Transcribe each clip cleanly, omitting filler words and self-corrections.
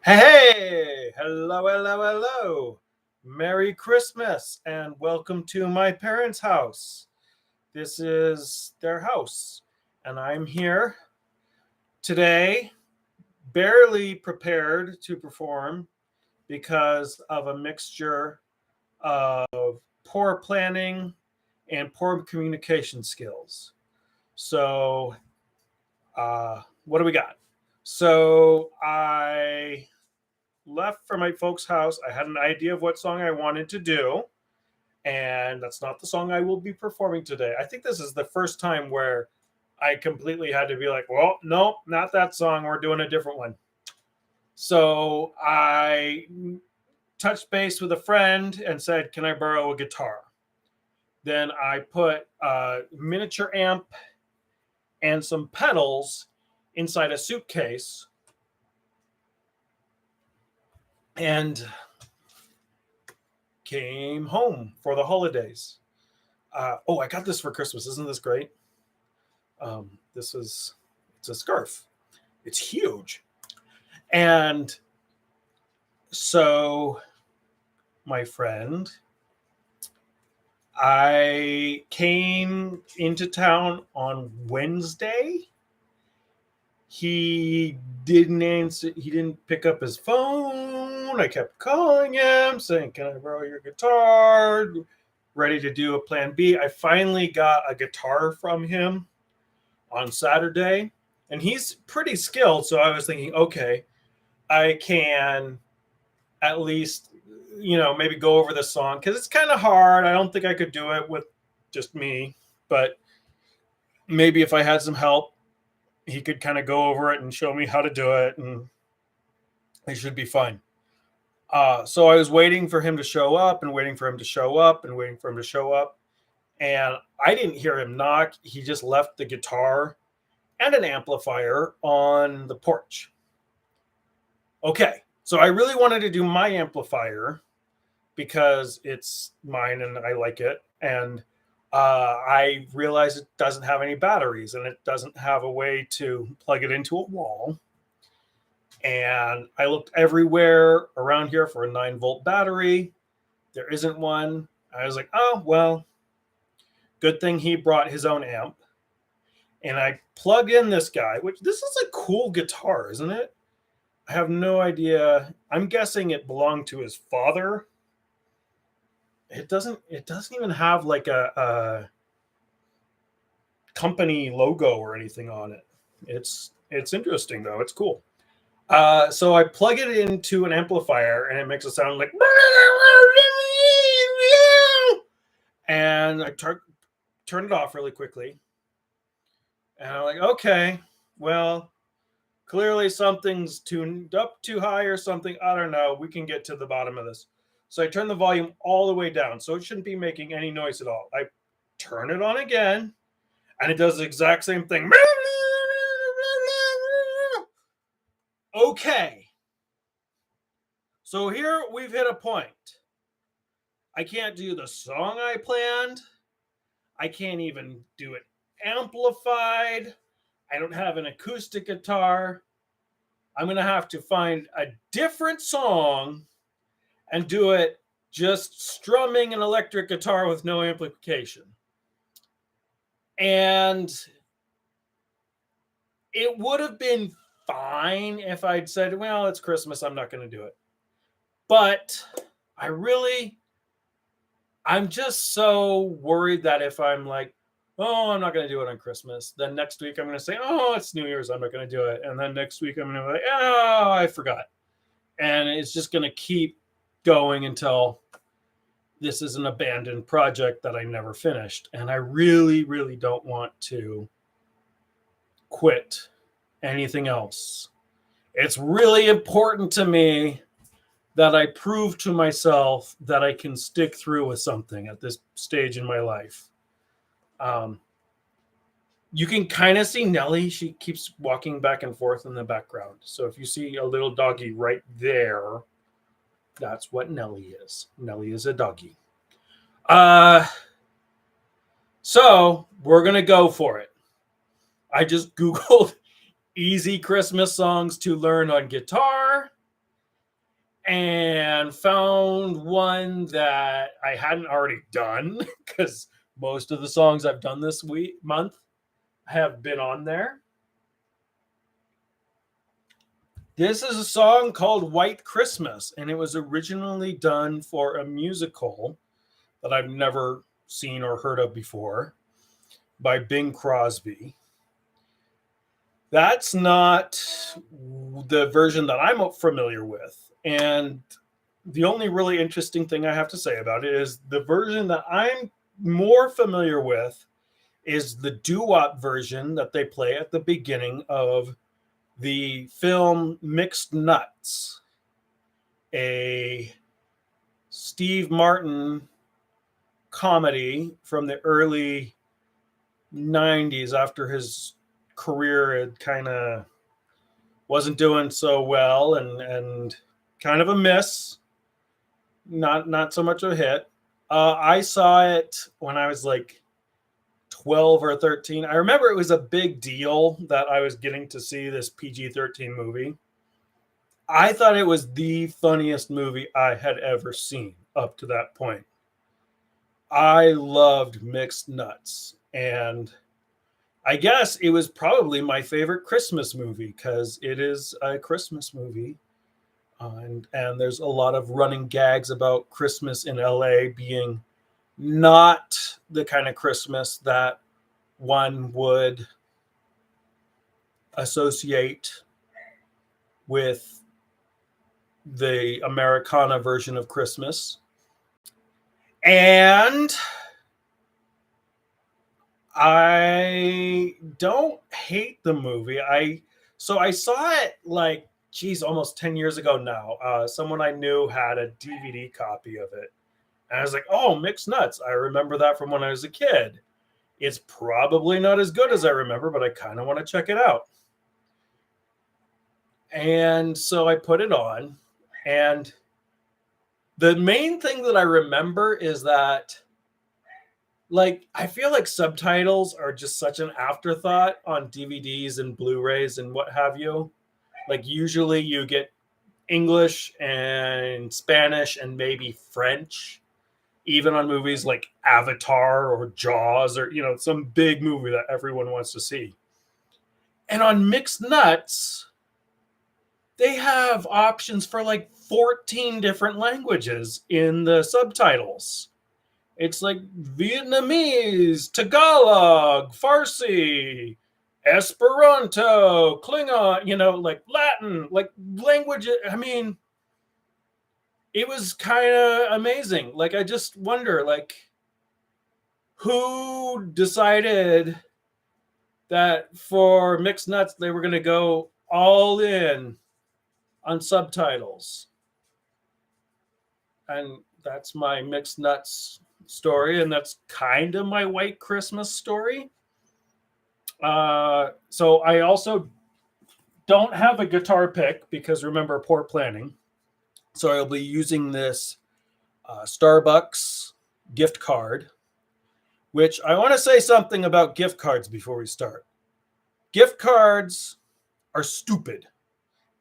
Hey, hello. Merry Christmas and welcome to my parents' house. This is their house, and I'm here today, barely prepared to perform because of a mixture of poor planning and poor communication skills. So, what do we got? So, I left for my folks' house. I had an idea of what song I wanted to do, and that's not the song I will be performing today. I think this is the first time where I completely had to be like, well, no, not that song. We're doing a different one. So I touched base with a friend and said, can I borrow a guitar? Then I put a miniature amp and some pedals inside a suitcase and came home for the holidays. I got this for Christmas. Isn't this great? It's a scarf. It's huge. And so, my friend, I came into town on Wednesday. He didn't answer. He didn't pick up his phone. I kept calling him, saying, can I borrow your guitar? Ready to do a plan B. I finally got a guitar from him on Saturday, and he's pretty skilled. So I was thinking, okay, I can at least, maybe go over the song because it's kind of hard. I don't think I could do it with just me, but maybe if I had some help, he could kind of go over it and show me how to do it, and it should be fine. So I was waiting for him to show up and waiting for him to show up and waiting for him to show up. And I didn't hear him knock. He just left the guitar and an amplifier on the porch. Okay, so I really wanted to do my amplifier because it's mine and I like it. And I realized it doesn't have any batteries and it doesn't have a way to plug it into a wall. And I looked everywhere around here for a 9-volt battery. There isn't one. I was like, oh, well, good thing he brought his own amp. And I plugged in this guy, which this is a cool guitar, isn't it? I have no idea. I'm guessing it belonged to his father. It doesn't even have like a company logo or anything on it. It's interesting though. It's cool. So I plug it into an amplifier and it makes a sound like, and I turn it off really quickly. And I'm like, okay, well, clearly something's tuned up too high or something. I don't know. We can get to the bottom of this. So I turn the volume all the way down. So it shouldn't be making any noise at all. I turn it on again and it does the exact same thing. Okay. So here we've hit a point. I can't do the song I planned. I can't even do it amplified. I don't have an acoustic guitar. I'm going to have to find a different song and do it just strumming an electric guitar with no amplification. And it would have been fine if I'd said, well, it's Christmas, I'm not going to do it. But I'm just so worried that if I'm like, oh, I'm not going to do it on Christmas, then next week I'm going to say, oh, it's New Year's, I'm not going to do it. And then next week I'm going to be like, oh, I forgot. And it's just going to keep going until this is an abandoned project that I never finished. And I really, really don't want to quit anything else. It's really important to me that I prove to myself that I can stick through with something at this stage in my life. You can kind of see Nellie. She keeps walking back and forth in the background. So if you see a little doggy right there, that's what Nellie is. Nellie is a doggy. So we're going to go for it. I just Googled easy Christmas songs to learn on guitar. and found one that I hadn't already done because most of the songs I've done this month have been on there. This is a song called White Christmas, and it was originally done for a musical that I've never seen or heard of before by Bing Crosby. That's not the version that I'm familiar with. And the only really interesting thing I have to say about it is the version that I'm more familiar with is the doo-wop version that they play at the beginning of the film Mixed Nuts, a Steve Martin comedy from the early 90s after his career had kind of wasn't doing so well and kind of a miss, not so much a hit. I saw it when I was like 12 or 13. I remember it was a big deal that I was getting to see this PG-13 movie. I thought it was the funniest movie I had ever seen up to that point. I loved Mixed Nuts, and I guess it was probably my favorite Christmas movie because it is a Christmas movie. And there's a lot of running gags about Christmas in LA being not the kind of Christmas that one would associate with the Americana version of Christmas. And I don't hate the movie. So I saw it like, geez, almost 10 years ago now. Someone I knew had a DVD copy of it. And I was like, oh, Mixed Nuts. I remember that from when I was a kid. It's probably not as good as I remember, but I kind of want to check it out. And so I put it on. And the main thing that I remember is that, like, I feel like subtitles are just such an afterthought on DVDs and Blu-rays and what have you. Like, usually you get English and Spanish and maybe French, even on movies like Avatar or Jaws or, some big movie that everyone wants to see. And on Mixed Nuts, they have options for like 14 different languages in the subtitles. It's like Vietnamese, Tagalog, Farsi, Esperanto, Klingon, like Latin, like language. I mean, it was kind of amazing. Like, I just wonder, like, who decided that for Mixed Nuts, they were going to go all in on subtitles? And that's my Mixed Nuts story, and that's kind of my White Christmas story. So I also don't have a guitar pick because, remember, poor planning. So I'll be using this Starbucks gift card, which I want to say something about gift cards before we start. Gift cards are stupid.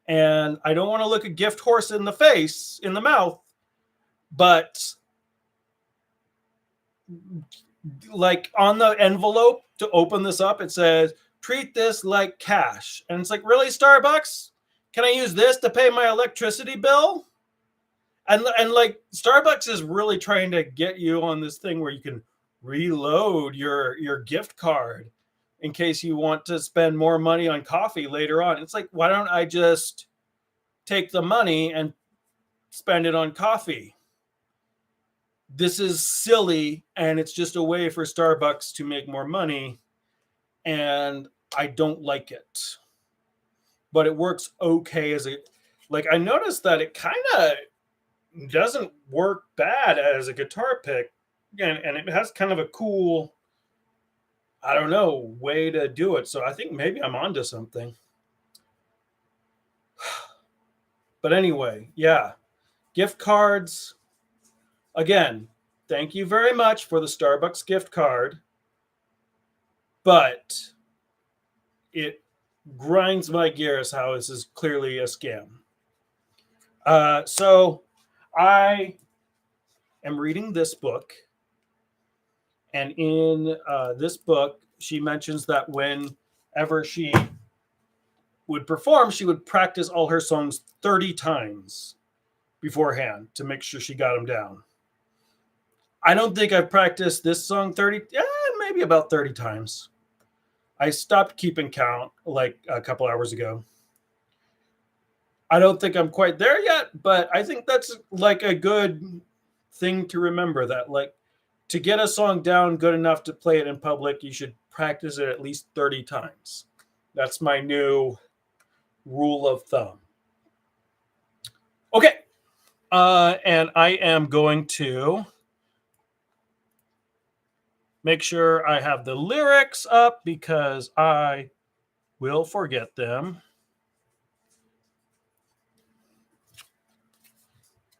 And I don't want to look a gift horse in the mouth, but like on the envelope to open this up, it says, treat this like cash. And it's like, really, Starbucks? Can I use this to pay my electricity bill? And like, Starbucks is really trying to get you on this thing where you can reload your gift card in case you want to spend more money on coffee later on. It's like, why don't I just take the money and spend it on coffee? This is silly, and it's just a way for Starbucks to make more money, and I don't like it. But it works okay I noticed that it kind of doesn't work bad as a guitar pick, and it has kind of a cool, I don't know, way to do it. So I think maybe I'm onto something. But anyway, yeah, gift cards. Again, thank you very much for the Starbucks gift card, but it grinds my gears how this is clearly a scam. So I am reading this book, and in this book, she mentions that whenever she would perform, she would practice all her songs 30 times beforehand to make sure she got them down. I don't think I've practiced this song 30, maybe about 30 times. I stopped keeping count like a couple hours ago. I don't think I'm quite there yet, but I think that's like a good thing to remember, that like to get a song down good enough to play it in public, you should practice it at least 30 times. That's my new rule of thumb. Okay. And I am going to make sure I have the lyrics up because I will forget them.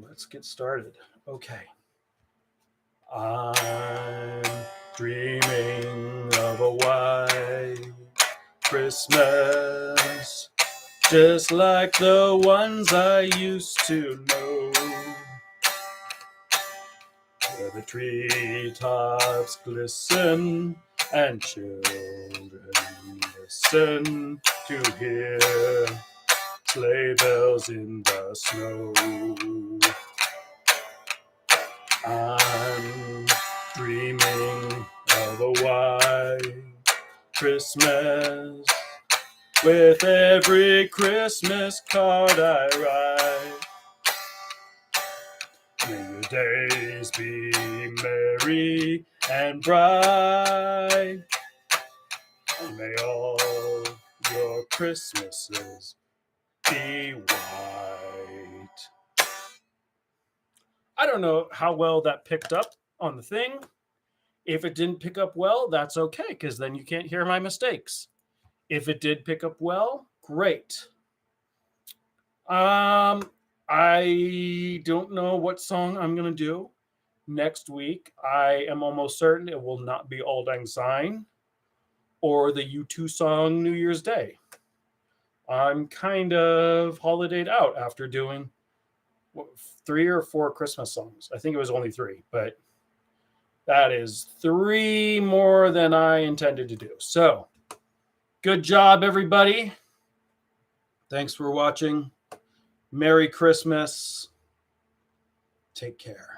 Let's get started. Okay. I'm dreaming of a white Christmas, just like the ones I used to know, where the treetops glisten and children listen to hear sleigh bells in the snow. I'm dreaming of a white Christmas, with every Christmas card I write. May your days be merry and bright, and may all your Christmases be white. I don't know how well that picked up on the thing. If it didn't pick up well, that's okay, because then you can't hear my mistakes. If it did pick up well, great. I don't know what song I'm going to do next week. I am almost certain it will not be Auld Lang Syne or the U2 song New Year's Day. I'm kind of holidayed out after doing 3 or 4 Christmas songs. I think it was only 3, but that is 3 more than I intended to do. So, good job, everybody. Thanks for watching. Merry Christmas. Take care.